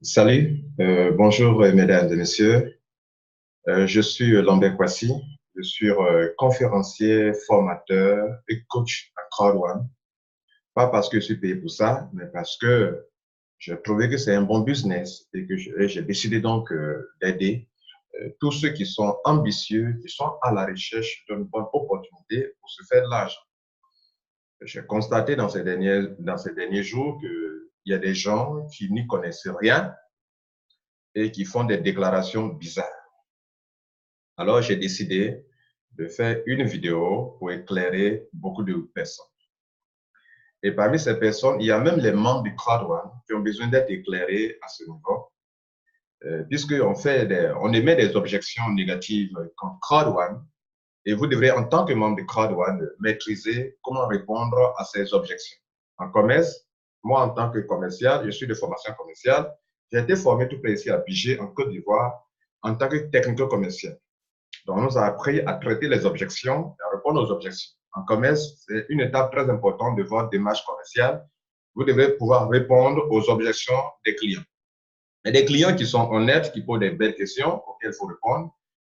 Salut, bonjour mesdames et messieurs. Je suis Lambert Kwasi. Je suis conférencier, formateur et coach à Crowd1. Pas parce que je suis payé pour ça, mais parce que j'ai trouvé que c'est un bon business et que j'ai décidé donc d'aider tous ceux qui sont ambitieux, qui sont à la recherche d'une bonne opportunité pour se faire de l'argent. J'ai constaté dans ces derniers jours qu'il y a des gens qui n'y connaissent rien et qui font des déclarations bizarres. Alors, j'ai décidé de faire une vidéo pour éclairer beaucoup de personnes. Et parmi ces personnes, il y a même les membres du Crowd1 qui ont besoin d'être éclairés à ce niveau, puisqu'on émet des objections négatives contre Crowd1, et vous devrez, en tant que membre du Crowd1, maîtriser comment répondre à ces objections. En commerce, moi, en tant que commercial, je suis de formation commerciale, j'ai été formé tout près ici à Bigé, en Côte d'Ivoire, en tant que technico-commercial. Donc, on nous a appris à traiter les objections et à répondre aux objections. En commerce, c'est une étape très importante de votre démarche commerciale. Vous devez pouvoir répondre aux objections des clients. Il y a des clients qui sont honnêtes, qui posent des belles questions auxquelles il faut répondre.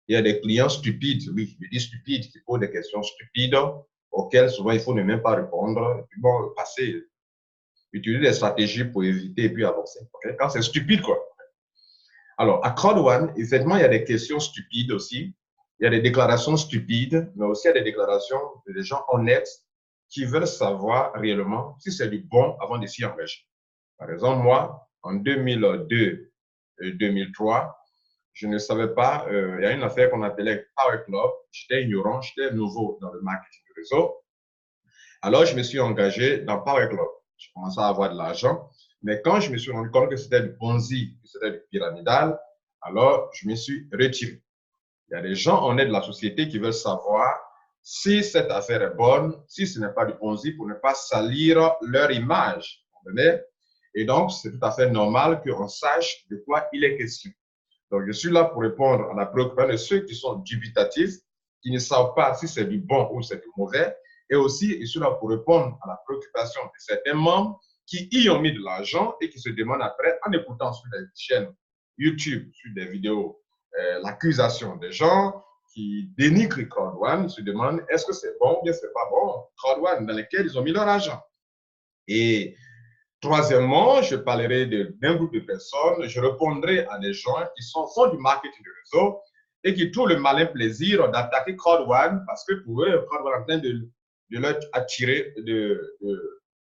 Il y a des clients stupides, oui, je dis stupides, qui posent des questions stupides auxquelles souvent il faut ne même pas répondre. Et puis bon, passer, utiliser des stratégies pour éviter et puis avancer. Okay? Quand c'est stupide, quoi. Alors, à Crowd1, effectivement, il y a des questions stupides aussi. Il y a des déclarations stupides, mais aussi il y a des déclarations de gens honnêtes qui veulent savoir réellement si c'est du bon avant de s'y engager. Par exemple, moi, en 2002 et 2003, je ne savais pas, il y a une affaire qu'on appelait Power Club. J'étais ignorant, j'étais nouveau dans le marketing du réseau. Alors, je me suis engagé dans Power Club. Je commençais à avoir de l'argent. Mais quand je me suis rendu compte que c'était du Ponzi, que c'était du pyramidal, alors je me suis retiré. Il y a des gens honnêtes de la société qui veulent savoir si cette affaire est bonne, si ce n'est pas du Ponzi, pour ne pas salir leur image. Et donc, c'est tout à fait normal qu'on sache de quoi il est question. Donc, je suis là pour répondre à la préoccupation de ceux qui sont dubitatifs, qui ne savent pas si c'est du bon ou c'est du mauvais. Et aussi, je suis là pour répondre à la préoccupation de certains membres qui y ont mis de l'argent et qui se demandent après, en écoutant sur des chaînes YouTube, sur des vidéos, l'accusation des gens qui dénigrent Crowd1, se demandent est-ce que c'est bon ou bien c'est pas bon, Crowd1, dans lequel ils ont mis leur argent. Et troisièmement, je parlerai d'un groupe de personnes, je répondrai à des gens qui font du marketing de réseau et qui trouvent le malin plaisir d'attaquer Crowd1 parce que pour eux, Crowd1 est en train de leur attirer, de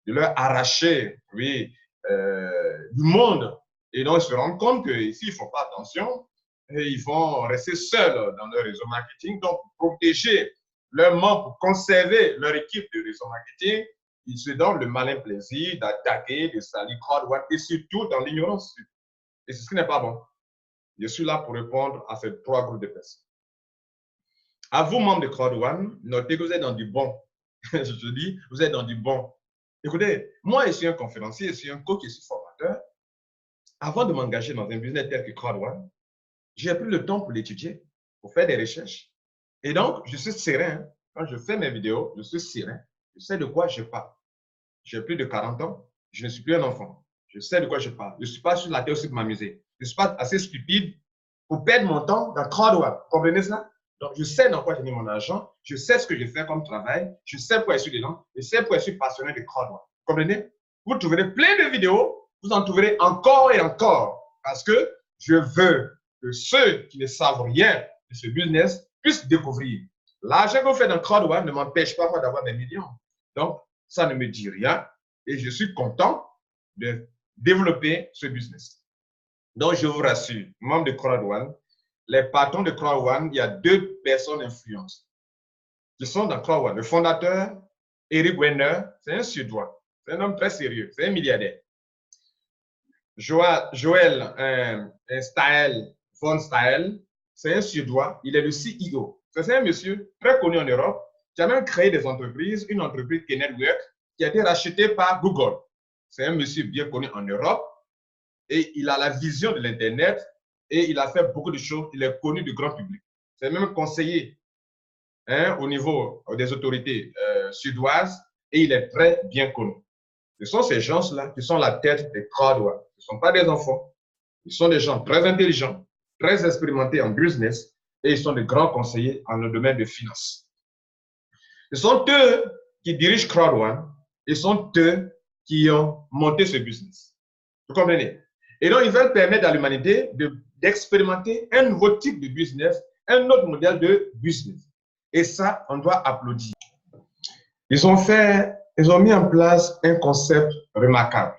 leur arracher, oui, du monde. Et donc, ils se rendent compte que s'ils ne font pas attention, ils vont rester seuls dans leur réseau marketing. Donc, pour protéger leurs membres, pour conserver leur équipe de réseau marketing, ils se donnent le malin plaisir d'attaquer, de salir Crowd1 et surtout dans l'ignorance. Et c'est ce qui n'est pas bon. Je suis là pour répondre à ces trois groupes de personnes. À vous, membres de Crowd1, notez que vous êtes dans du bon. Je te dis, vous êtes dans du bon. Écoutez, moi, je suis un conférencier, je suis un coach, je suis formateur. Avant de m'engager dans un business tel que Crowd1, j'ai pris le temps pour l'étudier, pour faire des recherches. Et donc, je suis serein. Quand je fais mes vidéos, je suis serein. Je sais de quoi je parle. J'ai plus de 40 ans. Je ne suis plus un enfant. Je sais de quoi je parle. Je ne suis pas sur la terre aussi pour m'amuser. Je ne suis pas assez stupide pour perdre mon temps dans Crowd1. Vous comprenez cela? Donc, je sais dans quoi j'ai mis mon argent. Je sais ce que je fais comme travail. Je sais pourquoi je suis dedans. Je sais pourquoi je suis passionné de Crowd1. Vous comprenez? Vous trouverez plein de vidéos. Vous en trouverez encore et encore. Parce que je veux que ceux qui ne savent rien de ce business puissent découvrir. L'argent que vous faites dans Crowd1 ne m'empêche pas d'avoir des millions. Donc, ça ne me dit rien et je suis content de développer ce business. Donc, je vous rassure, membres de Crowd1, les patrons de Crowd1, il y a deux personnes influentes qui sont dans Crowd1. Le fondateur, Eric Wenner, c'est un Suédois, c'est un homme très sérieux, c'est un milliardaire. Joël Stael, von Stael, c'est un Suédois, il est le CEO. C'est un monsieur très connu en Europe qui a même créé des entreprises, une entreprise qui est Network, qui a été rachetée par Google. C'est un monsieur bien connu en Europe et il a la vision de l'Internet et il a fait beaucoup de choses. Il est connu du grand public. C'est même conseiller au niveau des autorités suédoises et il est très bien connu. Ce sont ces gens-là qui sont la tête des Crowd1. Ce ne sont pas des enfants. Ils sont des gens très intelligents, très expérimentés en business et ils sont de grands conseillers en le domaine de finance. Ce sont eux qui dirigent CrowdOne. Ils sont eux qui ont monté ce business. Vous comprenez? Et donc, ils veulent permettre à l'humanité d'expérimenter un nouveau type de business, un autre modèle de business. Et ça, on doit applaudir. Ils ont mis en place un concept remarquable.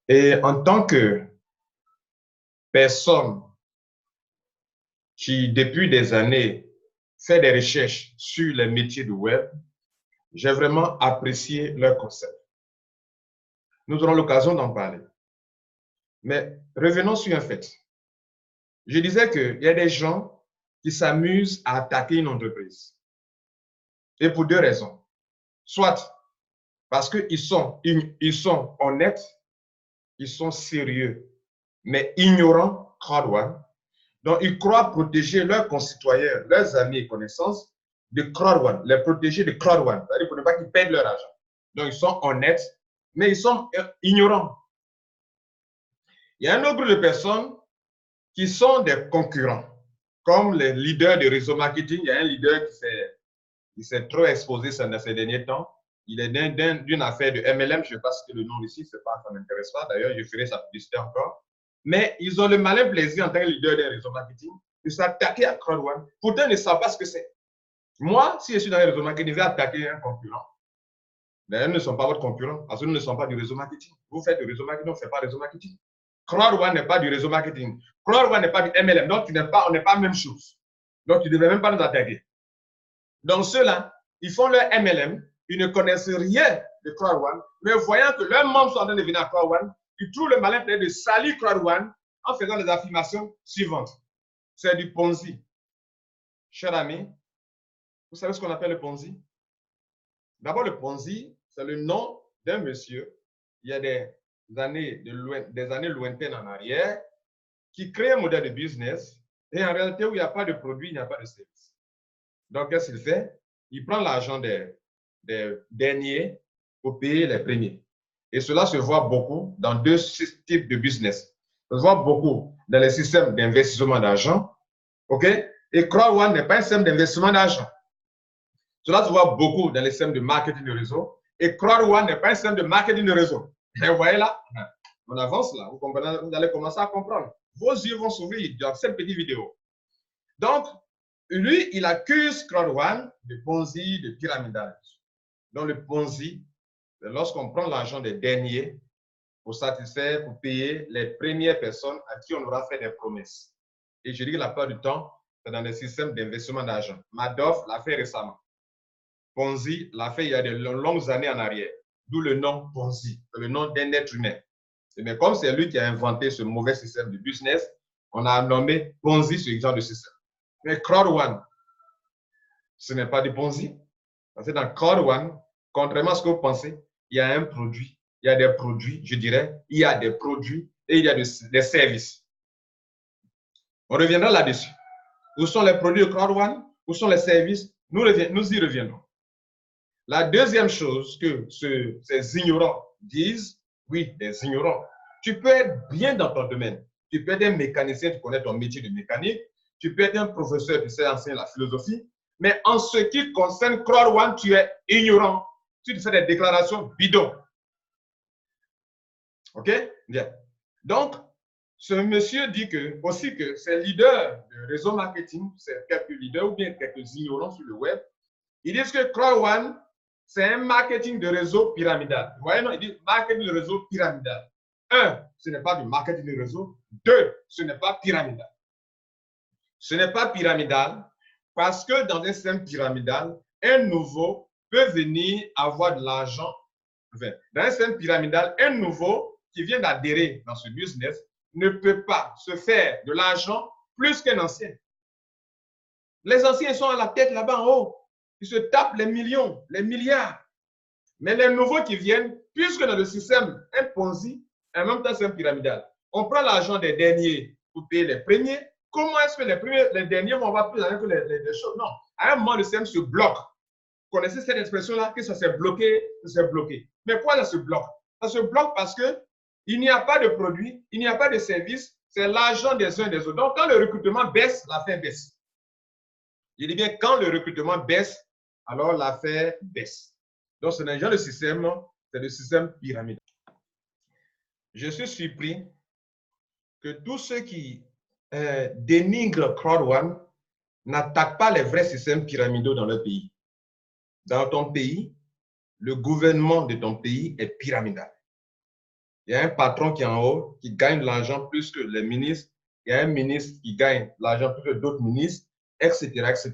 Et en tant que personne qui, depuis des années, fait des recherches sur les métiers du web, j'ai vraiment apprécié leur concept. Nous aurons l'occasion d'en parler. Mais revenons sur un fait. Je disais qu'il y a des gens qui s'amusent à attaquer une entreprise. Et pour deux raisons. Soit parce qu'ils sont honnêtes, ils sont sérieux, mais ignorants CrowdOne. Donc, ils croient protéger leurs concitoyens, leurs amis et connaissances de CrowdOne, les protéger de CrowdOne. C'est-à-dire pour ne pas qu'ils perdent leur argent. Donc, ils sont honnêtes, mais ils sont ignorants. Il y a un autre groupe de personnes qui sont des concurrents, comme les leaders de réseau marketing. Il y a un leader qui s'est trop exposé ces derniers temps. Il est d'une affaire de MLM, je ne sais pas si le nom ici, ça ne m'intéresse pas. D'ailleurs, je ferai sa publicité encore. Mais ils ont le malin plaisir en tant que leader des réseaux marketing de s'attaquer à CrowdOne. Pourtant, ils ne savent pas ce que c'est. Moi, si je suis dans les réseaux marketing, je vais attaquer un concurrent. Mais eux ne sont pas votre concurrent, parce que nous ne sommes pas du réseau marketing. Vous faites du réseau marketing, on ne fait pas réseau marketing. CrowdOne n'est pas du réseau marketing. CrowdOne n'est pas du MLM. Donc, on n'est pas la même chose. Donc, tu ne devais même pas nous attaquer. Donc, ceux-là, ils font leur MLM, ils ne connaissent rien de CrowdOne, mais voyant que leurs membres sont en train de venir à CrowdOne, ils trouvent le malin plaisir de salir CrowdOne en faisant les affirmations suivantes. C'est du Ponzi. Cher ami, vous savez ce qu'on appelle le Ponzi? D'abord, le Ponzi, c'est le nom d'un monsieur, il y a des années lointaines en arrière, qui crée un modèle de business et en réalité où il n'y a pas de produit, il n'y a pas de service. Donc, qu'est-ce qu'il fait? Il prend l'argent des derniers pour payer les premiers. Et cela se voit beaucoup dans deux types de business. Ça se voit beaucoup dans les systèmes d'investissement d'argent. OK? Et CrowdOne n'est pas un système d'investissement d'argent. Cela se voit beaucoup dans les systèmes de marketing de réseau. Et CrowdOne n'est pas un système de marketing de réseau. Et vous voyez là, on avance là. Vous allez commencer à comprendre. Vos yeux vont s'ouvrir dans cette petite vidéo. Donc, lui, il accuse CrowdOne de Ponzi, de pyramidal. Donc, le Ponzi, c'est lorsqu'on prend l'argent des derniers pour satisfaire, pour payer les premières personnes à qui on aura fait des promesses. Et je dis que la plupart du temps, c'est dans les systèmes d'investissement d'argent. Madoff l'a fait récemment. Ponzi l'a fait il y a de longues années en arrière. D'où le nom Ponzi, le nom d'un être humain. Mais comme c'est lui qui a inventé ce mauvais système de business, on a nommé Ponzi ce genre de système. Mais CrowdOne, ce n'est pas du Ponzi. Parce que dans CrowdOne, contrairement à ce que vous pensez, il y a un produit, il y a des produits, je dirais, il y a des produits et il y a des services. On reviendra là-dessus. Où sont les produits de CrowdOne? Où sont les services? Nous y reviendrons. La deuxième chose que ces ignorants disent, oui, des ignorants, tu peux être bien dans ton domaine. Tu peux être un mécanicien, tu connais ton métier de mécanique. Tu peux être un professeur, tu sais enseigner la philosophie. Mais en ce qui concerne CrowdOne, tu es ignorant. Tu fais des déclarations bidons. OK? Bien. Donc, ce monsieur dit aussi que ces leaders de réseau marketing, c'est quelques leaders ou bien quelques ignorants sur le web, ils disent que CrowdOne, c'est un marketing de réseau pyramidal. Vous voyez, non? Ils disent marketing de réseau pyramidal. 1, ce n'est pas du marketing de réseau. 2, ce n'est pas pyramidal. Ce n'est pas pyramidal parce que dans un système pyramidal, un nouveau peut venir avoir de l'argent. Enfin, dans un système pyramidal, un nouveau qui vient d'adhérer dans ce business ne peut pas se faire de l'argent plus qu'un ancien. Les anciens sont à la tête là-bas en haut. Ils se tapent les millions, les milliards. Mais les nouveaux qui viennent, puisque dans le système, un Ponzi, en même temps c'est un pyramidal, on prend l'argent des derniers pour payer les premiers. Comment est-ce que les derniers vont avoir plus d'argent que les choses? Non. À un moment, le système se bloque. Vous connaissez cette expression-là, que ça s'est bloqué, ça s'est bloqué. Mais pourquoi ça se bloque? Ça se bloque parce que Il n'y a pas de produit, il n'y a pas de service, c'est l'argent des uns et des autres. Donc, quand le recrutement baisse, l'affaire baisse. Je dis bien, quand le recrutement baisse, alors l'affaire baisse. Donc, ce n'est pas le système, c'est le système pyramidal. Je suis surpris que tous ceux qui dénigrent Crowd1 n'attaquent pas les vrais systèmes pyramidaux dans leur pays. Dans ton pays, le gouvernement de ton pays est pyramidal. Il y a un patron qui est en haut, qui gagne de l'argent plus que les ministres. Il y a un ministre qui gagne de l'argent plus que d'autres ministres, etc., etc.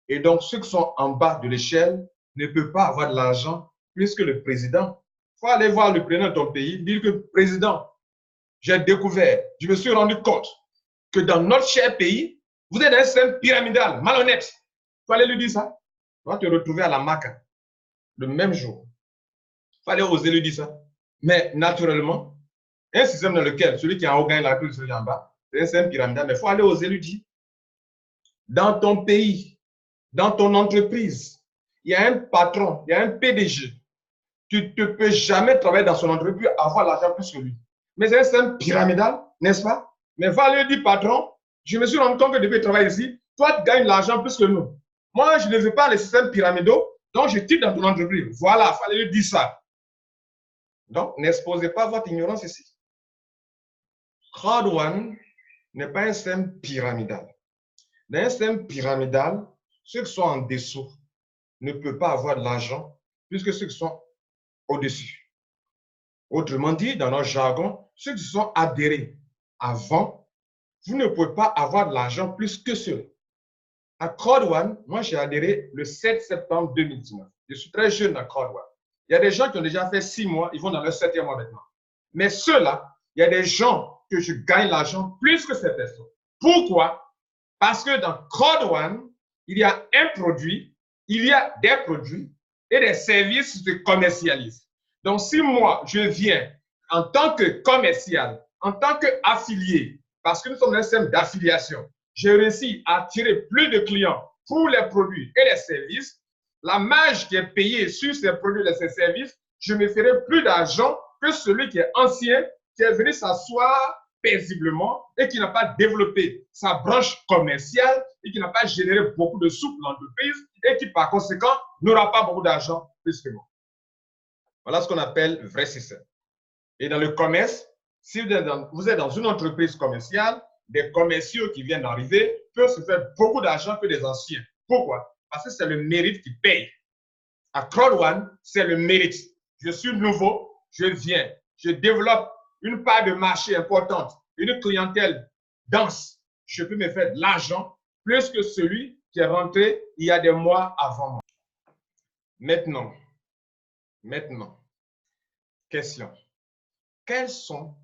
Et donc, ceux qui sont en bas de l'échelle ne peuvent pas avoir de l'argent plus que le président. Il faut aller voir le président de ton pays, dire que président, j'ai découvert, je me suis rendu compte que dans notre cher pays, vous êtes dans un système pyramidal, malhonnête. Il faut aller lui dire ça. Tu vas te retrouver à la MACA le même jour. Il faut aller oser lui dire ça. Mais naturellement, un système dans lequel celui qui est en haut gagne la clé de celui en bas, c'est un système pyramidal, mais il faut aller oser lui dire. Dans ton pays, dans ton entreprise, il y a un patron, il y a un PDG. Tu ne peux jamais travailler dans son entreprise et avoir l'argent plus que lui. Mais c'est un système pyramidal, n'est-ce pas? Mais va lui dire, patron, je me suis rendu compte que depuis travailler ici, toi, tu gagnes l'argent plus que nous. Moi, je ne veux pas les systèmes pyramidaux, donc je tire dans ton entreprise. Voilà, il fallait lui dire ça. Donc, n'exposez pas votre ignorance ici. Crowd1 n'est pas un système pyramidal. Dans un système pyramidal, ceux qui sont en dessous ne peuvent pas avoir de l'argent plus que ceux qui sont au-dessus. Autrement dit, dans notre jargon, ceux qui sont adhérés avant, vous ne pouvez pas avoir de l'argent plus que ceux. À Crowd1, moi j'ai adhéré le 7 septembre 2019. Je suis très jeune à Crowd1. Il y a des gens qui ont déjà fait 6 mois, ils vont dans leur 7e mois maintenant. Mais ceux-là, il y a des gens que je gagne l'argent plus que ces personnes. Pourquoi? Parce que dans Crowd1, il y a un produit, il y a des produits et des services qui se commercialisent. Donc, si moi, je viens en tant que commercial, en tant qu'affilié, parce que nous sommes un système d'affiliation, j'ai réussi à attirer plus de clients pour les produits et les services, la marge qui est payée sur ces produits et ces services, je me ferai plus d'argent que celui qui est ancien, qui est venu s'asseoir paisiblement et qui n'a pas développé sa branche commerciale et qui n'a pas généré beaucoup de sous pour l'entreprise et qui, par conséquent, n'aura pas beaucoup d'argent plus que moi. Voilà ce qu'on appelle vrai système. Et dans le commerce, si vous êtes dans une entreprise commerciale, des commerciaux qui viennent d'arriver peuvent se faire beaucoup d'argent que des anciens. Pourquoi? Parce que c'est le mérite qui paye. À Crowd1, c'est le mérite. Je suis nouveau, je viens, je développe une part de marché importante, une clientèle dense. Je peux me faire de l'argent plus que celui qui est rentré il y a des mois avant moi. Maintenant, question. Quels sont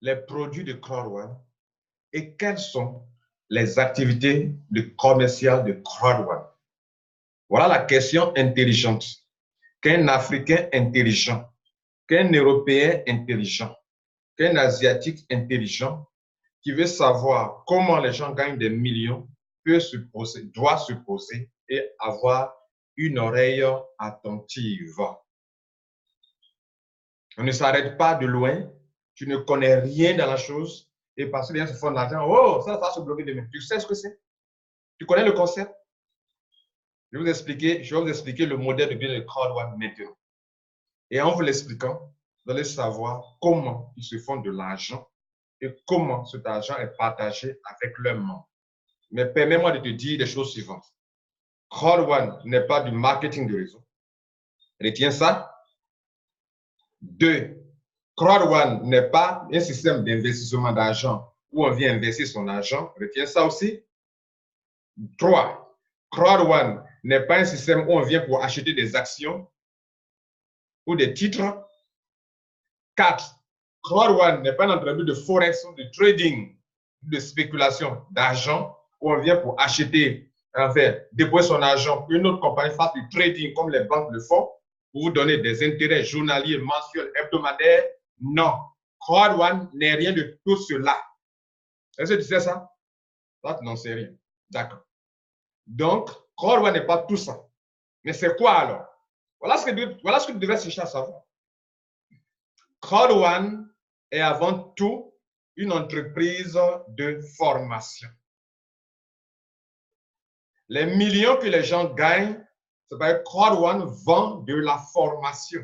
les produits de Crowd1 et quelles sont les activités commerciales de Crowd1? Voilà la question intelligente qu'un Africain intelligent, qu'un Européen intelligent, qu'un Asiatique intelligent qui veut savoir comment les gens gagnent des millions doit se poser et avoir une oreille attentive. On ne s'arrête pas de loin, tu ne connais rien dans la chose et parce que les gens se font de l'argent, oh, ça va se bloquer demain. Tu sais ce que c'est? Tu connais le concept? Je vais vous expliquer le modèle de business de Crowd1 maintenant. Et en vous l'expliquant, vous allez savoir comment ils se font de l'argent et comment cet argent est partagé avec leurs membres. Mais permets-moi de te dire les choses suivantes. Crowd1 n'est pas du marketing de réseau. Retiens ça. 2. Crowd1 n'est pas un système d'investissement d'argent où on vient investir son argent. Retiens ça aussi. 3. Crowd1 n'est pas un système où on vient pour acheter des actions ou des titres. 4. Crowd1 n'est pas une entreprise de forex ou de trading, de spéculation d'argent où on vient pour acheter, enfin, déposer son argent pour une autre compagnie fasse du trading comme les banques le font pour vous donner des intérêts journaliers, mensuels, hebdomadaires. Non. Crowd1 n'est rien de tout cela. Est-ce que tu sais ça? Toi, tu n'en sais rien. D'accord. Donc, Crowd1 n'est pas tout ça. Mais c'est quoi alors? Voilà ce que tu devrais chercher à savoir. Crowd One est avant tout une entreprise de formation. Les millions que les gens gagnent, c'est parce que Crowd One vend de la formation.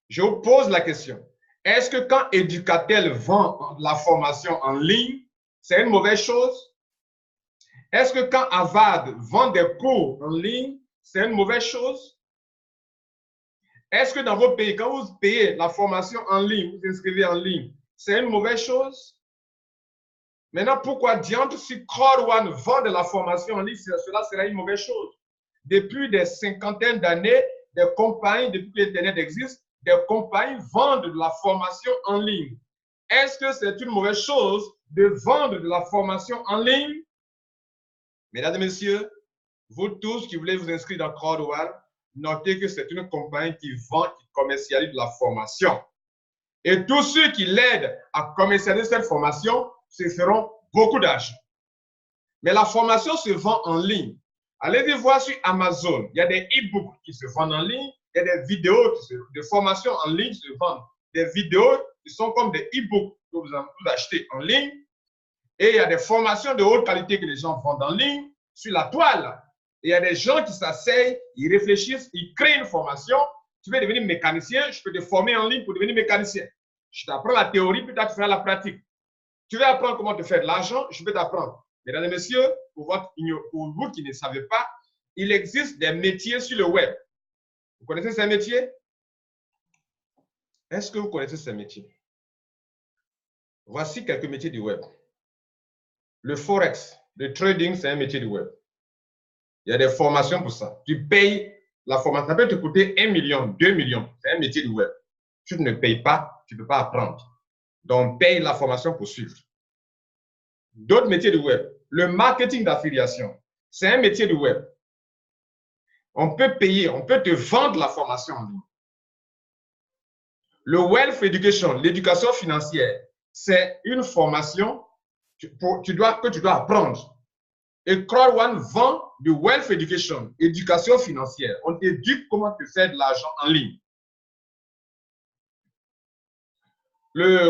Je vous pose la question. Est-ce que quand Educatel vend la formation en ligne, c'est une mauvaise chose? Est-ce que quand Harvard vend des cours en ligne, c'est une mauvaise chose? Est-ce que dans vos pays, quand vous payez la formation en ligne, vous inscrivez en ligne, c'est une mauvaise chose? Maintenant, pourquoi diantre si Crowd One vend de la formation en ligne, cela serait une mauvaise chose? Depuis des cinquantaines d'années, des compagnies, depuis que l'Internet existe, des compagnies vendent de la formation en ligne. Est-ce que c'est une mauvaise chose de vendre de la formation en ligne? Mesdames et messieurs, vous tous qui voulez vous inscrire dans Crowd One, notez que c'est une compagnie qui vend, qui commercialise de la formation. Et tous ceux qui l'aident à commercialiser cette formation se feront beaucoup d'argent. Mais la formation se vend en ligne. Allez voir sur Amazon, il y a des e-books qui se vendent en ligne, il y a des vidéos de formation en ligne qui se vendent. Des vidéos qui sont comme des e-books que vous achetez en ligne. Et il y a des formations de haute qualité que les gens vendent en ligne sur la toile. Et il y a des gens qui s'asseyent, ils réfléchissent, ils créent une formation. Tu veux devenir mécanicien, je peux te former en ligne pour devenir mécanicien. Je t'apprends la théorie, puis tu feras la pratique. Tu veux apprendre comment te faire de l'argent, je peux t'apprendre. Mesdames et messieurs, pour vous qui ne savez pas, il existe des métiers sur le web. Vous connaissez ces métiers? Est-ce que vous connaissez ces métiers? Voici quelques métiers du web. Le forex, le trading, c'est un métier du web. Il y a des formations pour ça. Tu payes la formation. Ça peut te coûter 1 million, 2 millions. C'est un métier du web. Tu ne payes pas, tu ne peux pas apprendre. Donc, paye la formation pour suivre. D'autres métiers du web. Le marketing d'affiliation, c'est un métier du web. On peut payer, on peut te vendre la formation en ligne. Le Wealth Education, l'éducation financière, c'est une formation que tu dois apprendre. Et Crowd One vend du Wealth Education, éducation financière. On t'éduque comment te faire de l'argent en ligne.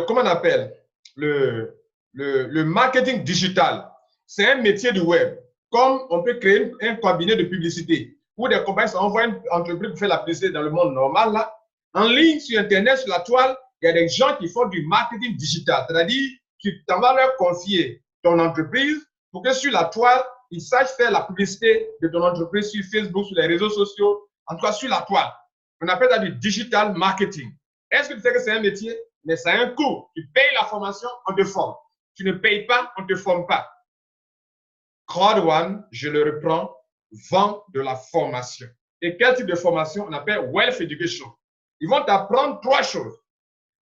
Comment on appelle? Le marketing digital, c'est un métier du web. Comme on peut créer un cabinet de publicité où des compagnies envoient une entreprise pour faire la publicité dans le monde normal, là. En ligne, sur Internet, sur la toile, il y a des gens qui font du marketing digital. C'est-à-dire, tu t'en vas leur confier ton entreprise pour que sur la toile, ils sachent faire la publicité de ton entreprise sur Facebook, sur les réseaux sociaux, en tout cas sur la toile. On appelle ça du digital marketing. Est-ce que tu sais que c'est un métier? Mais ça a un coût. Tu payes la formation, on te forme. Tu ne payes pas, on ne te forme pas. Crowd One, je le reprends, vend de la formation. Et quel type de formation? On appelle Wealth Education. Ils vont t'apprendre 3 choses.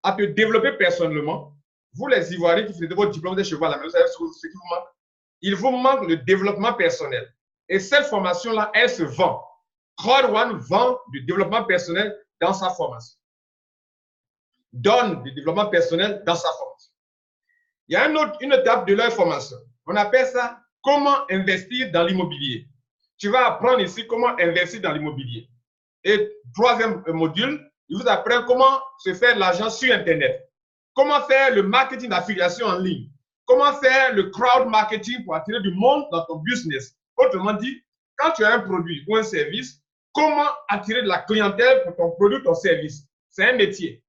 À te développer personnellement. Vous, les Ivoiriens qui faites votre diplôme de chez vous à la maison, vous savez ce qui vous manque? Il vous manque le développement personnel. Et cette formation-là, elle se vend. Crowd One vend du développement personnel dans sa formation. Donne du développement personnel dans sa formation. Il y a une étape de leur formation. On appelle ça comment investir dans l'immobilier. Tu vas apprendre ici comment investir dans l'immobilier. Et 3e module, il vous apprend comment se faire de l'argent sur Internet. Comment faire le marketing d'affiliation en ligne. Comment faire le crowd marketing pour attirer du monde dans ton business. Autrement dit, quand tu as un produit ou un service, comment attirer de la clientèle pour ton produit ou ton service. C'est un métier.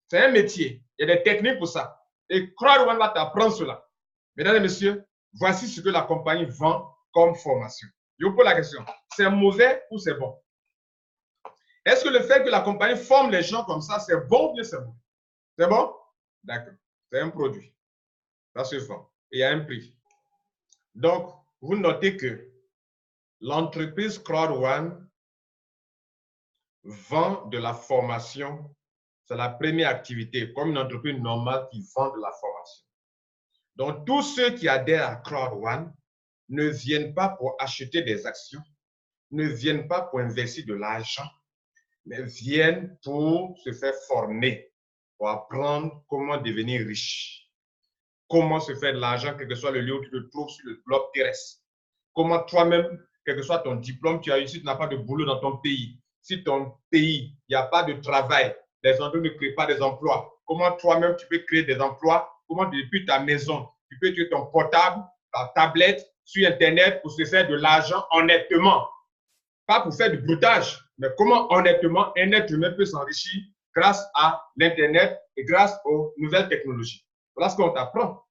C'est un métier. Il y a des techniques pour ça. Et Crowd One va t'apprendre cela. Mesdames et messieurs, voici ce que la compagnie vend comme formation. Je vous pose la question. C'est mauvais ou c'est bon? Est-ce que le fait que la compagnie forme les gens comme ça, c'est bon ou bien c'est bon? C'est bon? D'accord. C'est un produit. Ça se vend. Et il y a un prix. Donc, vous notez que l'entreprise Crowd One vend de la formation. C'est la première activité, comme une entreprise normale qui vend de la formation. Donc, tous ceux qui adhèrent à Crowd One ne viennent pas pour acheter des actions, ne viennent pas pour investir de l'argent, mais viennent pour se faire former, pour apprendre comment devenir riche, comment se faire de l'argent, quel que soit le lieu où tu te trouves sur le globe terrestre. Comment toi-même, quel que soit ton diplôme, tu as eu, si tu n'as pas de boulot dans ton pays, si ton pays, il n'y a pas de travail, les entreprises ne créent pas des emplois. Comment toi-même tu peux créer des emplois? Comment depuis ta maison, tu peux utiliser ton portable, ta tablette, sur Internet pour se faire de l'argent honnêtement. Pas pour faire du broutage, mais comment honnêtement un être humain peut s'enrichir grâce à l'Internet et grâce aux nouvelles technologies. Voilà ce qu'on t'apprend.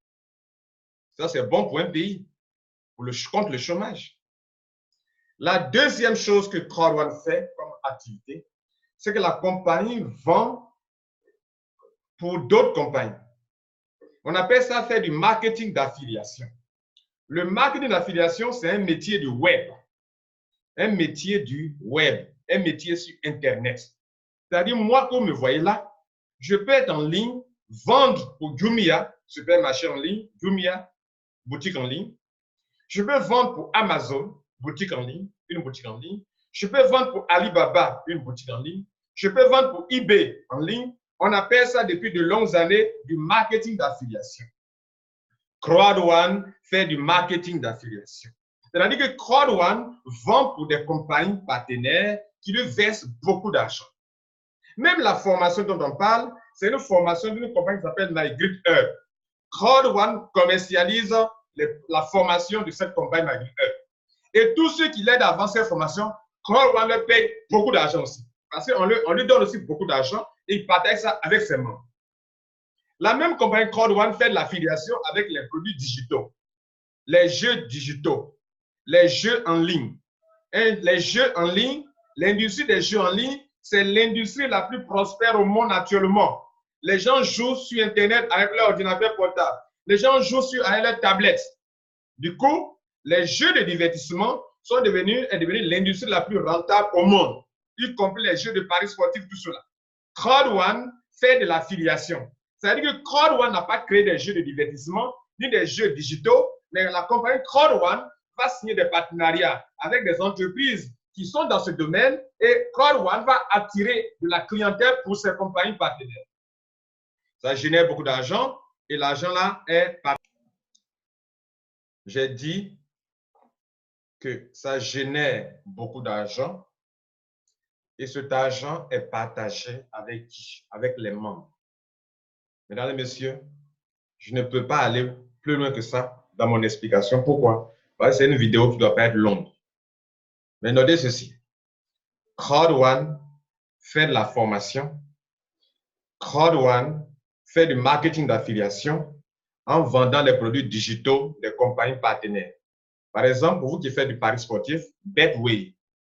Ça, c'est bon pour un pays, contre le chômage. La deuxième chose que Crowd1 fait comme activité, c'est que la compagnie vend pour d'autres compagnies. On appelle ça faire du marketing d'affiliation. Le marketing d'affiliation, c'est un métier du web. Un métier du web, un métier sur Internet. C'est-à-dire, moi, comme vous me voyez là, je peux être en ligne, vendre pour Jumia, supermarché en ligne, Jumia, boutique en ligne. Je peux vendre pour Amazon, boutique en ligne, une boutique en ligne. Je peux vendre pour Alibaba, une boutique en ligne. Je peux vendre pour eBay en ligne. On appelle ça depuis de longues années du marketing d'affiliation. Crowd1 fait du marketing d'affiliation. C'est-à-dire que Crowd1 vend pour des compagnies partenaires qui lui versent beaucoup d'argent. Même la formation dont on parle, c'est une formation d'une compagnie qui s'appelle MyGreekHub. Crowd1 commercialise la formation de cette compagnie MyGreekHub. Et tous ceux qui l'aident à avancer cette formation, Crowd1 leur paye beaucoup d'argent aussi. Parce qu'on lui donne aussi beaucoup d'argent et il partage ça avec ses membres. La même compagnie Crowd1 fait de l'affiliation avec les produits digitaux, les jeux digitaux, les jeux en ligne. Et les jeux en ligne, l'industrie des jeux en ligne, c'est l'industrie la plus prospère au monde actuellement. Les gens jouent sur Internet avec leur ordinateur portable. Les gens jouent avec leur tablette. Du coup, les jeux de divertissement sont devenus l'industrie la plus rentable au monde, y compris les jeux de paris sportifs, tout cela. Crowd1 fait de l'affiliation. C'est-à-dire que Crowd1 n'a pas créé des jeux de divertissement ni des jeux digitaux, mais la compagnie Crowd1 va signer des partenariats avec des entreprises qui sont dans ce domaine et Crowd1 va attirer de la clientèle pour ces compagnies partenaires. Ça génère beaucoup d'argent et l'argent là est partagé. J'ai dit que ça génère beaucoup d'argent et cet argent est partagé avec qui? Avec les membres. Mesdames et messieurs, je ne peux pas aller plus loin que ça dans mon explication. Pourquoi? Parce que c'est une vidéo qui ne doit pas être longue. Mais notez ceci. Crowd1 fait de la formation. Crowd1 fait du marketing d'affiliation en vendant les produits digitaux des compagnies partenaires. Par exemple, pour vous qui faites du pari sportif, Betway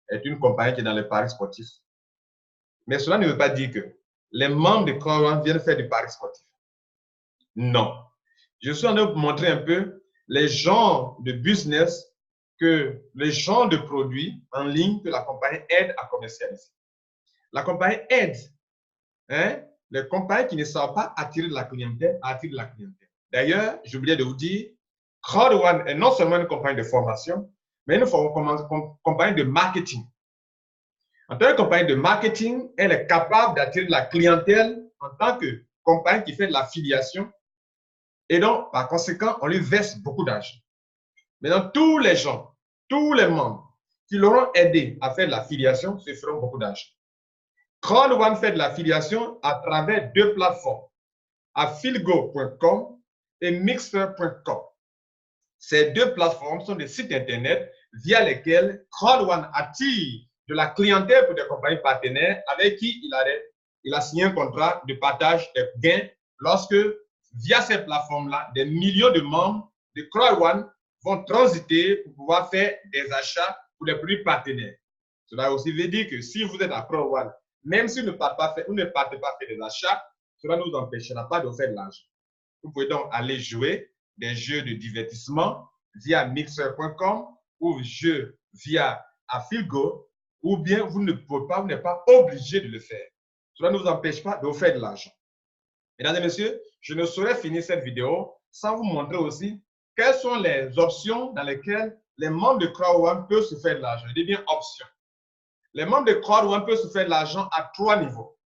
est une compagnie qui est dans les paris sportifs. Mais cela ne veut pas dire que les membres de Crowd1 viennent faire du pari sportif. Non. Je suis en train de vous montrer un peu les genres de business les genres de produits en ligne que la compagnie aide à commercialiser. La compagnie aide les compagnies qui ne savent pas attirer de la clientèle à attirer de la clientèle. D'ailleurs, j'oubliais de vous dire, Crowd1 est non seulement une compagnie de formation, mais une compagnie de marketing. En tant que compagnie de marketing, elle est capable d'attirer de la clientèle en tant que compagnie qui fait de l'affiliation. Et donc, par conséquent, on lui verse beaucoup d'argent. Maintenant, tous les gens, tous les membres qui l'auront aidé à faire de l'affiliation se feront beaucoup d'argent. Crowd1 fait de l'affiliation à travers deux plateformes, affiligo.com et mixer.com. Ces deux plateformes sont des sites Internet via lesquels Crowd1 attire de la clientèle pour des compagnies partenaires avec qui il a signé un contrat de partage des gains lorsque, via ces plateformes-là, des millions de membres de Crowd1 vont transiter pour pouvoir faire des achats pour des produits partenaires. Cela aussi veut dire que si vous êtes à Crowd1, même si vous ne partez pas faire des achats, cela ne vous empêchera pas de faire de l'argent. Vous pouvez donc aller jouer des jeux de divertissement via mixer.com ou jeux via Affiligo, ou bien vous n'êtes pas obligé de le faire. Cela ne vous empêche pas de vous faire de l'argent. Mesdames et messieurs, je ne saurais finir cette vidéo sans vous montrer aussi quelles sont les options dans lesquelles les membres de Crowd1 peuvent se faire de l'argent. Je dis bien options. Les membres de Crowd1 peuvent se faire de l'argent à 3 niveaux.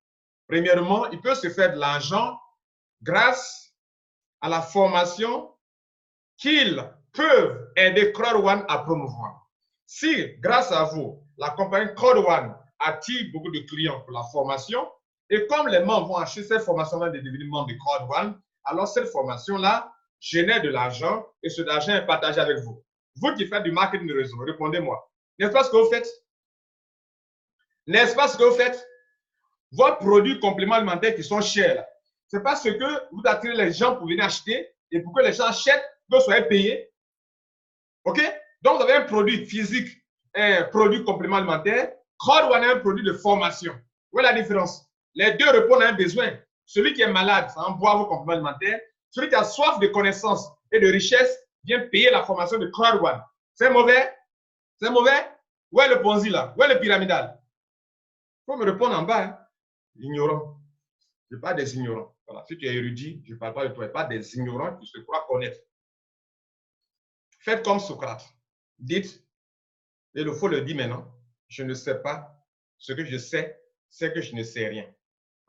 Premièrement, ils peuvent se faire de l'argent grâce à la formation qu'ils peuvent aider Crowd1 à promouvoir. Si, grâce à vous, la compagnie Crowd1 attire beaucoup de clients pour la formation Et comme les membres vont acheter cette formation-là de devenir membre de Crowd One, alors cette formation-là génère de l'argent et cet argent est partagé avec vous. Vous qui faites du marketing de réseau, répondez-moi. N'est-ce pas ce que vous faites? N'est-ce pas ce que vous faites? Vos produits compléments alimentaires qui sont chers, ce n'est pas ce que vous attirez les gens pour venir acheter et pour que les gens achètent, que vous soyez payés. OK? Donc, vous avez un produit physique, un produit complément alimentaire. Crowd One a un produit de formation. Où est la différence? Les deux répondent à un besoin. Celui qui est malade, ça en boit vos compléments alimentaires. Celui qui a soif de connaissances et de richesse vient payer la formation de Crowd One. C'est mauvais? C'est mauvais? Où est le Ponzi là? Où est le pyramidal? Il faut me répondre en bas. Hein? Ignorant. Je ne parle pas des ignorants. Voilà. Si tu es érudit, je ne parle pas de toi. Je parle des ignorants qui se croient connaître. Faites comme Socrate. Dites, et il faut le dire maintenant, je ne sais pas. Ce que je sais, c'est que je ne sais rien.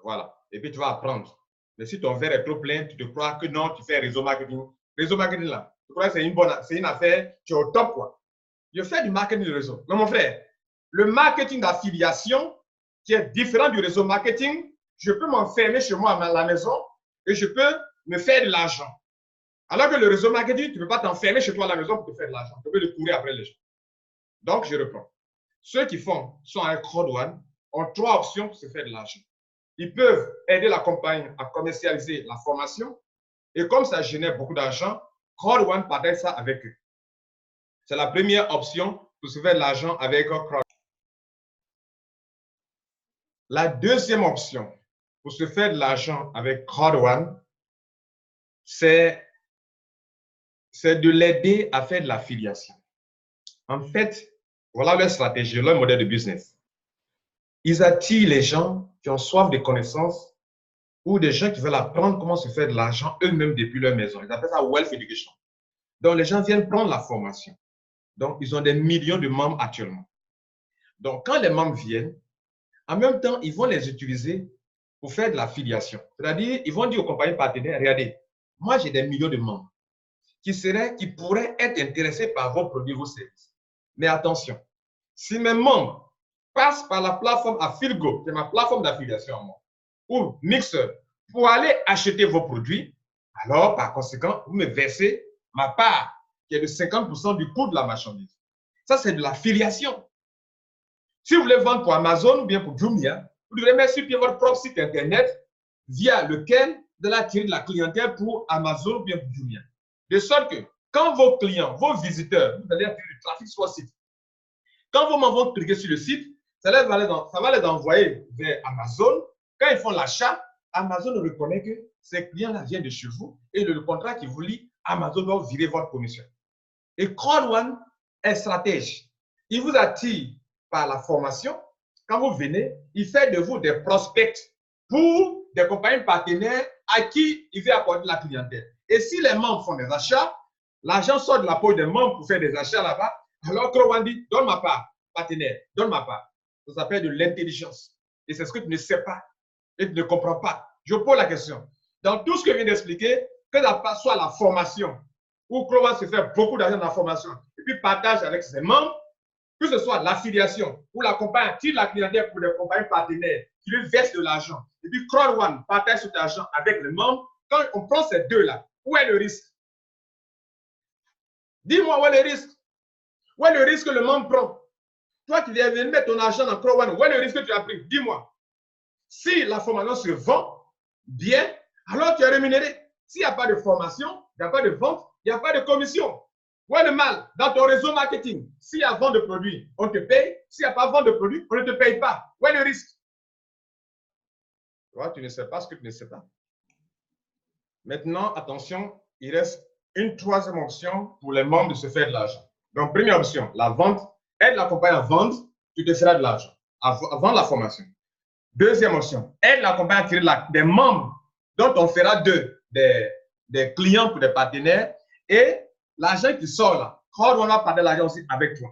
Voilà. Et puis tu vas apprendre. Mais si ton verre est trop plein, tu te crois que non, tu fais réseau marketing. Réseau marketing là, tu crois que c'est une affaire, tu es au top quoi. Je fais du marketing de réseau. Mais mon frère, le marketing d'affiliation, qui est différent du réseau marketing, je peux m'enfermer chez moi à la maison et je peux me faire de l'argent. Alors que le réseau marketing, tu ne peux pas t'enfermer chez toi à la maison pour te faire de l'argent. Tu peux le courir après les gens. Donc, je reprends. Ceux qui sont avec Crowd One ont trois options pour se faire de l'argent. Ils peuvent aider la compagnie à commercialiser la formation et comme ça génère beaucoup d'argent, Crowd One partage ça avec eux. C'est la première option pour se faire de l'argent avec Crowd One. La deuxième option pour se faire de l'argent avec Crowd One, c'est de l'aider à faire de l'affiliation. En fait, voilà leur stratégie, leur modèle de business. Ils attirent les gens qui ont soif de connaissances ou des gens qui veulent apprendre comment se faire de l'argent eux-mêmes depuis leur maison. Ils appellent ça Wealth Education. Donc, les gens viennent prendre la formation. Donc, ils ont des millions de membres actuellement. Donc, quand les membres viennent, en même temps, ils vont les utiliser pour faire de l'affiliation. C'est-à-dire, ils vont dire aux compagnies partenaires, regardez, moi, j'ai des millions de membres qui pourraient être intéressés par vos produits, vos services. Mais attention, si mes membres passent par la plateforme Affiligo, qui est ma plateforme d'affiliation à moi, ou Mixer, pour aller acheter vos produits, alors par conséquent, vous me versez ma part, qui est de 50% du coût de la marchandise. Ça, c'est de l'affiliation. Si vous voulez vendre pour Amazon ou bien pour Jumia, vous devrez mettre sur pied votre propre site internet via lequel vous allez attirer de la clientèle pour Amazon ou bien pour Jumia. De sorte que quand vos clients, vos visiteurs, vous allez attirer du trafic sur votre site. Quand vos membres vont cliquer sur le site, ça va les envoyer vers Amazon. Quand ils font l'achat, Amazon reconnaît que ces clients-là viennent de chez vous et le contrat qui vous lie, Amazon doit virer votre commission. Et Crowd One est stratège. Il vous attire par la formation. Quand vous venez, il fait de vous des prospects pour des compagnies partenaires à qui il veut apporter la clientèle. Et si les membres font des achats, l'argent sort de la poche des membres pour faire des achats là-bas. Alors Crowd One dit, donne ma part, partenaire, donne ma part. Ça s'appelle de l'intelligence. Et c'est ce que tu ne sais pas et tu ne comprends pas. Je pose la question. Dans tout ce que je viens d'expliquer, que ça soit la formation, où Crowd One se fait beaucoup d'argent dans la formation, et puis partage avec ses membres, que ce soit l'affiliation, où la compagnie tire la clientèle pour les compagnies partenaires qui lui versent de l'argent, et puis Crowd One partage cet argent avec les membres, quand on prend ces deux-là, où est le risque? Dis-moi où est le risque? Où est le risque que le membre prend? Toi qui viens mettre ton argent dans Crowd One, où est le risque que tu as pris? Dis-moi. Si la formation se vend bien, alors tu es rémunéré. S'il n'y a pas de formation, il n'y a pas de vente, il n'y a pas de commission. Où est le mal? Dans ton réseau marketing, s'il y a vente de produits, on te paye. S'il n'y a pas vente de produits, on ne te paye pas. Où est le risque? Tu ne sais pas ce que tu ne sais pas. Maintenant, attention, il reste une troisième option pour les membres de se faire de l'argent. Donc, première option, la vente. Aide la compagnie à vendre, tu te feras de l'argent. À vendre la formation. Deuxième option, aide la compagnie à tirer des membres dont on fera des clients pour des partenaires et l'argent qui sort là, Crowd One va parler de l'argent aussi avec toi.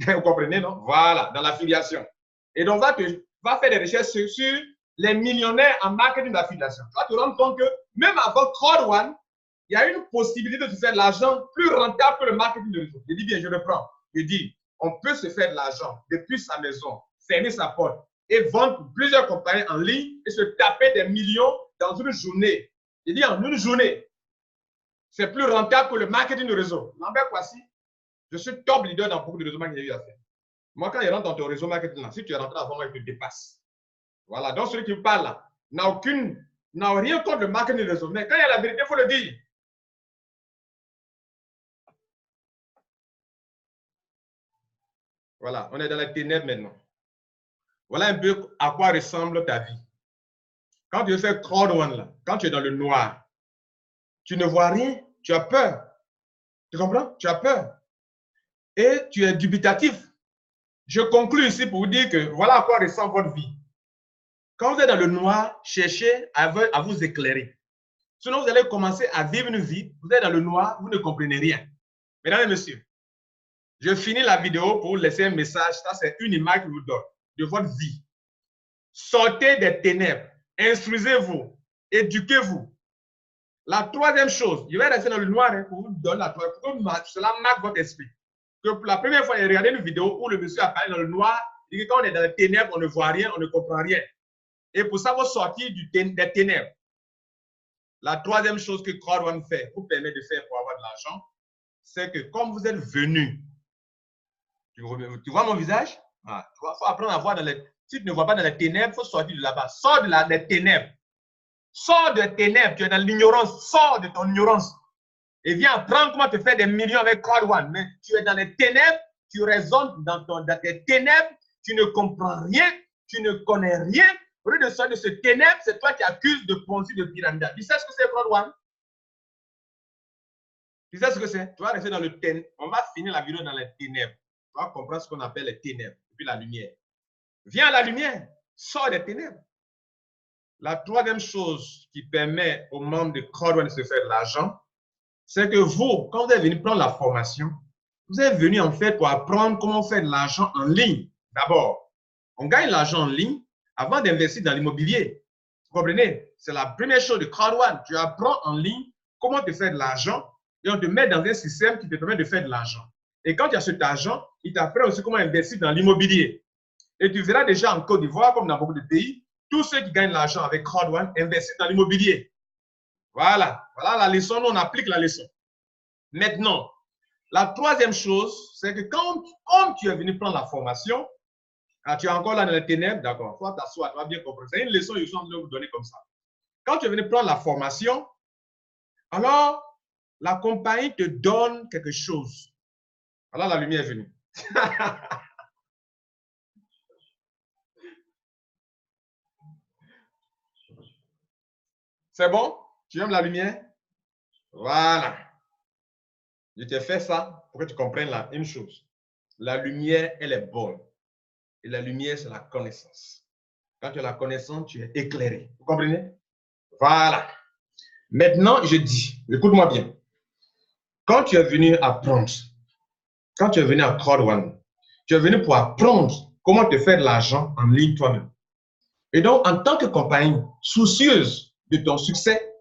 Vous comprenez, non? Voilà, dans l'affiliation. Et donc, va faire des recherches sur les millionnaires en marketing d'affiliation. Tu vas te rendre compte que même avant Crowd One, il y a une possibilité de se faire de l'argent plus rentable que le marketing de réseau. Je dis bien, je reprends. Je dis, on peut se faire de l'argent depuis sa maison, fermer sa porte et vendre pour plusieurs compagnies en ligne et se taper des millions dans une journée. Il dit en une journée, c'est plus rentable que le marketing de réseau. Lambert Kwasi, je suis top leader dans beaucoup de réseaux marketing qu'il y a eu à faire. Moi, quand il rentre dans ton réseau marketing, là, si tu es rentré avant moi, il te dépasse. Voilà, donc celui qui me parle là n'a rien contre le marketing de réseau. Mais quand il y a la vérité, il faut le dire. Voilà, on est dans les ténèbres maintenant. Voilà un peu à quoi ressemble ta vie. Quand tu fais crowd one, là, quand tu es dans le noir, tu ne vois rien, tu as peur. Tu comprends? Tu as peur. Et tu es dubitatif. Je conclue ici pour vous dire que voilà à quoi ressemble votre vie. Quand vous êtes dans le noir, cherchez à vous éclairer. Sinon, vous allez commencer à vivre une vie, vous êtes dans le noir, vous ne comprenez rien. Mesdames et messieurs, je finis la vidéo pour vous laisser un message. Ça, c'est une image que je vous donne de votre vie. Sortez des ténèbres, instruisez-vous, éduquez-vous. La troisième chose, je vais rester dans le noir pour vous donner la troisième, pour que cela marque votre esprit. Que pour la première fois, j'ai regardé une vidéo où le monsieur apparaît dans le noir, il dit que quand on est dans les ténèbres, on ne voit rien, on ne comprend rien. Et pour ça, vous sortir des ténèbres. La troisième chose que Crowd One fait, vous permet de faire pour avoir de l'argent, c'est que comme vous êtes venu, tu vois mon visage? Ah, il faut apprendre à voir dans les... Si tu ne vois pas dans les ténèbres, il faut sortir de là-bas. Sors des ténèbres. Sors des ténèbres. Tu es dans l'ignorance. Sors de ton ignorance. Et viens apprendre comment te faire des millions avec Crowd One. Mais tu es dans les ténèbres. Tu raisonnes dans tes ténèbres. Tu ne comprends rien. Tu ne connais rien. Au lieu de sortir de ce ténèbre, c'est toi qui accuses de Ponzi, de pyramide. Tu sais ce que c'est, Crowd One? Tu sais ce que c'est? Tu vas rester dans le ténèbre. On va finir la vidéo dans les ténèbres. Tu vas comprendre ce qu'on appelle les ténèbres. Et puis la lumière. Viens à la lumière. Sors des ténèbres. La troisième chose qui permet aux membres de Crowd One de se faire de l'argent, c'est que vous, quand vous êtes venu prendre la formation, vous êtes venu en fait pour apprendre comment faire de l'argent en ligne. D'abord, on gagne l'argent en ligne avant d'investir dans l'immobilier. Vous comprenez? C'est la première chose de Crowd One. Tu apprends en ligne comment te faire de l'argent et on te met dans un système qui te permet de faire de l'argent. Et quand tu as cet argent, il t'apprend aussi comment investir dans l'immobilier. Et tu verras déjà en Côte d'Ivoire, comme dans beaucoup de pays, tous ceux qui gagnent l'argent avec Crowd One investissent dans l'immobilier. Voilà. Voilà la leçon. Nous, on applique la leçon. Maintenant, la troisième chose, c'est que comme tu es venu prendre la formation, tu es encore là dans les ténèbres, d'accord, il faut t'asseoir, tu vas bien comprendre. C'est une leçon que je suis en train de vous donner comme ça. Quand tu es venu prendre la formation, alors la compagnie te donne quelque chose. Alors la lumière est venue. C'est bon? Tu aimes la lumière? Voilà. Je t'ai fait ça pour que tu comprennes une chose. La lumière, elle est bonne. Et la lumière, c'est la connaissance. Quand tu as la connaissance, tu es éclairé. Vous comprenez? Voilà. Maintenant, je dis, écoute-moi bien. Quand tu es venu apprendre, quand tu es venu à Crowd One, tu es venu pour apprendre comment te faire de l'argent en ligne toi-même. Et donc, en tant que compagnie soucieuse de ton succès,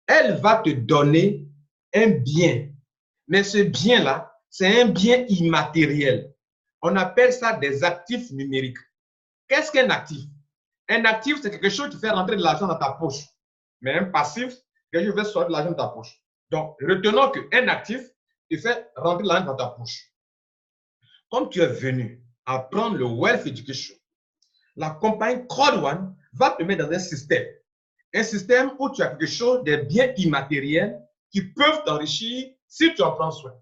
elle va te donner un bien. Mais ce bien-là, c'est un bien immatériel. On appelle ça des actifs numériques. Qu'est-ce qu'un actif? Un actif, c'est quelque chose qui fait rentrer de l'argent dans ta poche. Mais un passif, quelque chose qui fait sortir de l'argent dans ta poche. Donc, retenons qu'un actif te fait rentrer de l'argent dans ta poche. Comme tu es venu apprendre le Wealth Education, la compagnie Crowd One va te mettre dans un système. Un système où tu as quelque chose de bien immatériel qui peuvent t'enrichir si tu en prends soin.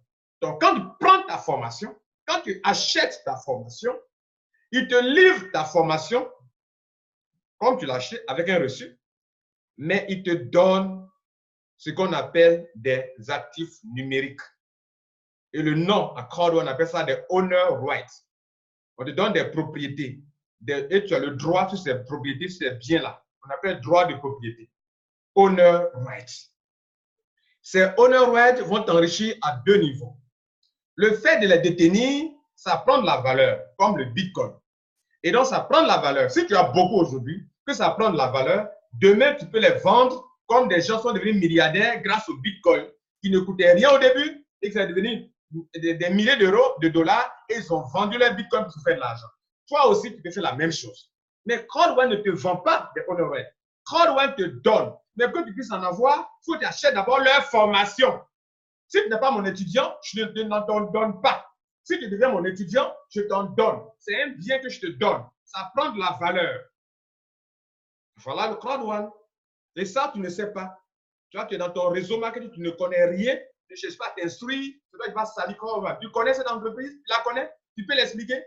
Donc, quand tu prends ta formation, quand tu achètes ta formation, ils te livrent ta formation comme tu l'achètes avec un reçu, mais ils te donnent ce qu'on appelle des actifs numériques. Et le nom à Crowd One, on appelle ça des owner rights. On te donne des propriétés et tu as le droit sur ces propriétés, sur ces biens-là. On appelle droit de propriété. Owner rights. Ces owner rights vont t'enrichir à deux niveaux. Le fait de les détenir, ça prend de la valeur, comme le Bitcoin. Et donc, ça prend de la valeur. Si tu as beaucoup aujourd'hui, que ça prend de la valeur, demain, tu peux les vendre comme des gens sont devenus milliardaires grâce au Bitcoin, qui ne coûtait rien au début et qui sont devenus des milliers d'euros, de dollars, et ils ont vendu leur Bitcoin pour se faire de l'argent. Toi aussi, tu peux faire la même chose. Mais CrowdOne ne te vend pas des honoraires. CrowdOne te donne. Mais que tu puisses en avoir, il faut que tu achètes d'abord leur formation. Si tu n'es pas mon étudiant, je ne t'en donne pas. Si tu deviens mon étudiant, je t'en donne. C'est un bien que je te donne. Ça prend de la valeur. Voilà le CrowdOne. Et ça, tu ne sais pas. Tu vois, tu es dans ton réseau marketing, tu ne connais rien. Tu ne cherches pas à t'instruire. C'est toi qui vas salir CrowdOne. Tu connais cette entreprise? Tu la connais? Tu peux l'expliquer?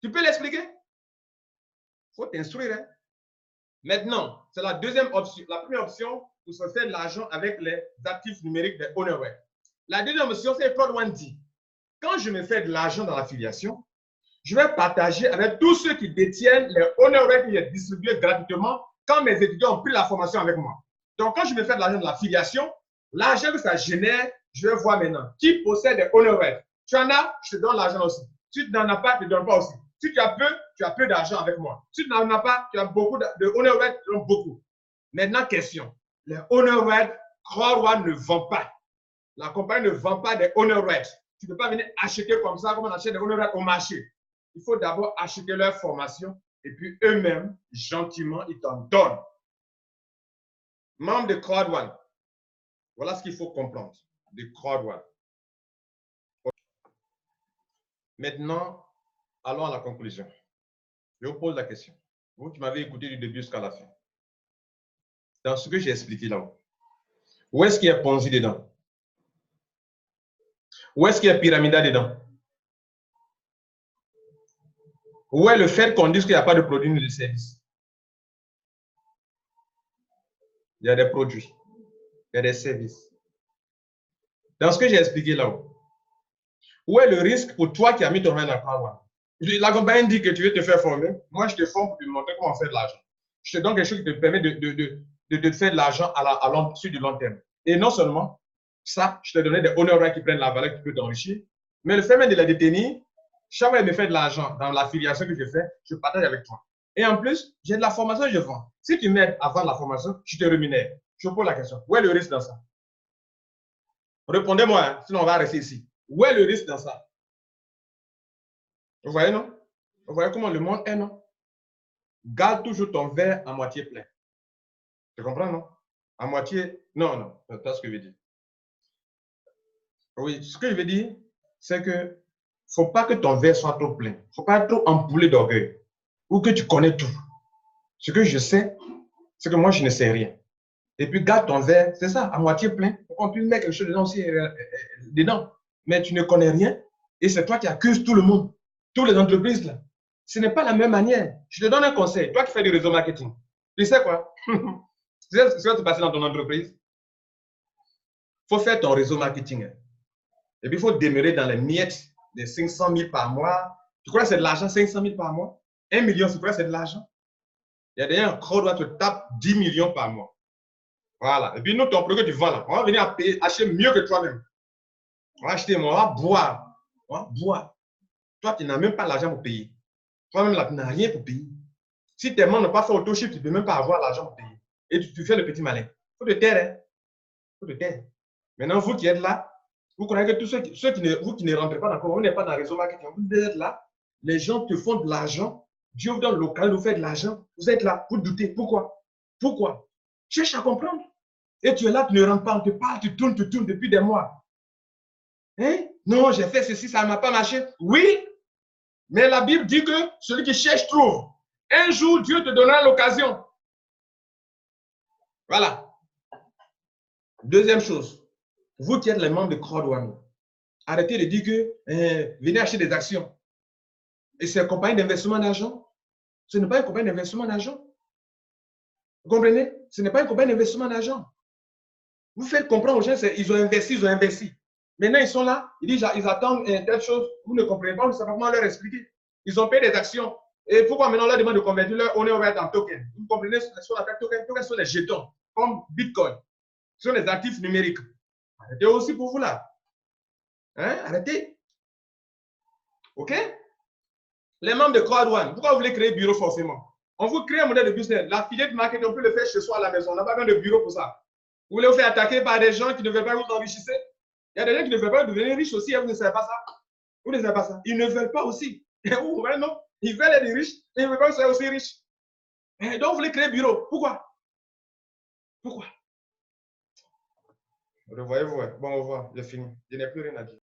Tu peux l'expliquer? Il faut t'instruire. Hein? Maintenant, c'est la deuxième option. La première option, pour se faire de l'argent avec les actifs numériques des honoraires. La deuxième option, c'est CrowdOne dit. Quand je me fais de l'argent dans l'affiliation, je vais partager avec tous ceux qui détiennent les honoraires qui sont distribués gratuitement quand mes étudiants ont pris la formation avec moi. Donc, quand je me fais de l'argent de l'affiliation, l'argent que ça génère, je vais voir maintenant qui possède des honoraires. Tu en as, je te donne l'argent aussi. Si tu n'en as pas, je ne te donne pas aussi. Si tu as peu d'argent avec moi. Si tu n'en as pas, tu as beaucoup de honoraires, tu donnes beaucoup. Maintenant, question. Les honoraires, CrowdOne ne vend pas. La compagnie ne vend pas des honoraires. Tu ne peux pas venir acheter comme ça, comme on achète des honoraires au marché. Il faut d'abord acheter leur formation et puis eux-mêmes, gentiment, ils t'en donnent. Membre de CrowdOne. Voilà ce qu'il faut comprendre de CrowdOne. Maintenant, allons à la conclusion. Je vous pose la question. Vous qui m'avez écouté du début jusqu'à la fin. Dans ce que j'ai expliqué là-haut, où est-ce qu'il y a Ponzi dedans? Où est-ce qu'il y a Pyramida dedans? Où est le fait qu'on dise qu'il n'y a pas de produits ni de services? Il y a des produits, il y a des services. Dans ce que j'ai expliqué là-haut, où est le risque pour toi qui as mis ton main dans la CrowdOne? La compagnie dit que tu veux te faire former. Moi, je te forme pour te montrer comment faire de l'argent. Je te donne quelque chose qui te permet de te faire de l'argent sur du long terme. Et non seulement ça, je te donnais des honoraires qui prennent la valeur, qui peut t'enrichir, mais le fait même de la détenir, chaque fois que je me fais de l'argent dans l'affiliation que je fais, je partage avec toi. Et en plus, j'ai de la formation et je vends. Si tu m'aides à vendre la formation, je te rémunère. Je pose la question. Où est le risque dans ça? Répondez-moi, hein, sinon on va rester ici. Où est le risque dans ça? Vous voyez, non? Vous voyez comment le monde est, non? Garde toujours ton verre à moitié plein. Tu comprends, non? À moitié. Non, non, c'est pas ce que je veux dire. Oui, ce que je veux dire, c'est que ne faut pas que ton verre soit trop plein. Il ne faut pas être trop empoulé d'orgueil. Ou que tu connais tout. Ce que je sais, c'est que moi, je ne sais rien. Et puis, garde ton verre, c'est ça, à moitié plein. On peut mettre quelque chose dedans aussi, dedans. Mais tu ne connais rien. Et c'est toi qui accuses tout le monde. Toutes les entreprises, là. Ce n'est pas la même manière. Je te donne un conseil. Toi qui fais du réseau marketing, tu sais quoi? Tu sais ce qui va se passer dans ton entreprise? Il faut faire ton réseau marketing. Et puis, il faut demeurer dans les miettes de 500 000 par mois. Tu crois que c'est de l'argent, 500 000 par mois? 1 million, tu crois que c'est de l'argent? Il y a d'ailleurs un CrowdOne te tape 10 millions par mois. Voilà. Et puis, nous, ton produit que tu vends là, on va venir acheter mieux que toi-même. On va acheter, on va boire. On va boire. Toi, tu n'as même pas l'argent pour payer. Toi-même, là, tu n'as rien pour payer. Si tes membres n'ont pas fait auto-chiffre, tu ne peux même pas avoir l'argent pour payer. Et tu fais le petit malin. Il faut te taire. Hein? Il faut te taire. Maintenant, vous qui êtes là, vous connaissez que tous ceux qui ne rentrez pas dans vous n'êtes pas dans le réseau marketing, vous êtes là, les gens te font de l'argent, Dieu vous donne le local, vous faites de l'argent, vous êtes là, vous doutez. Pourquoi? Pourquoi? Cherche à comprendre. Et tu es là, tu ne rentres pas, on te parle, tu tournes depuis des mois. Hein? Non, j'ai fait ceci, ça ne m'a pas marché. Oui, mais la Bible dit que celui qui cherche trouve. Un jour, Dieu te donnera l'occasion. Voilà. Deuxième chose, vous qui êtes les membres de CrowdOne, arrêtez de dire que venez acheter des actions. Et c'est une compagnie d'investissement d'argent. Ce n'est pas une compagnie d'investissement d'argent. Vous comprenez? Ce n'est pas une compagnie d'investissement d'argent. Vous faites comprendre aux gens, ils ont investi. Maintenant, ils sont là, ils attendent telle chose. Vous ne comprenez pas, vous ne savez pas comment leur expliquer. Ils ont payé des actions. Et pourquoi maintenant on leur demande de convertir leur honneur en token? Vous comprenez ce qu'on appelle token? Token sont des jetons, comme Bitcoin. Ce sont des actifs numériques. Arrêtez aussi pour vous là. Hein? Arrêtez. OK? Les membres de CrowdOne, pourquoi vous voulez créer bureau forcément? On vous crée un modèle de business. L'affiliate marketing, on peut le faire chez soi à la maison. On n'a pas besoin de bureau pour ça. Vous voulez vous faire attaquer par des gens qui ne veulent pas vous enrichir? Il y a des gens qui ne veulent pas devenir riches aussi, vous ne savez pas ça. Vous ne savez pas ça. Ils ne veulent pas aussi. Vous voyez, non? Ils veulent être riches et ils veulent être aussi riches. Et donc, vous voulez créer bureau. Pourquoi? Pourquoi? Revoyez-vous. Bon, au revoir. J'ai fini. Je n'ai plus rien à dire.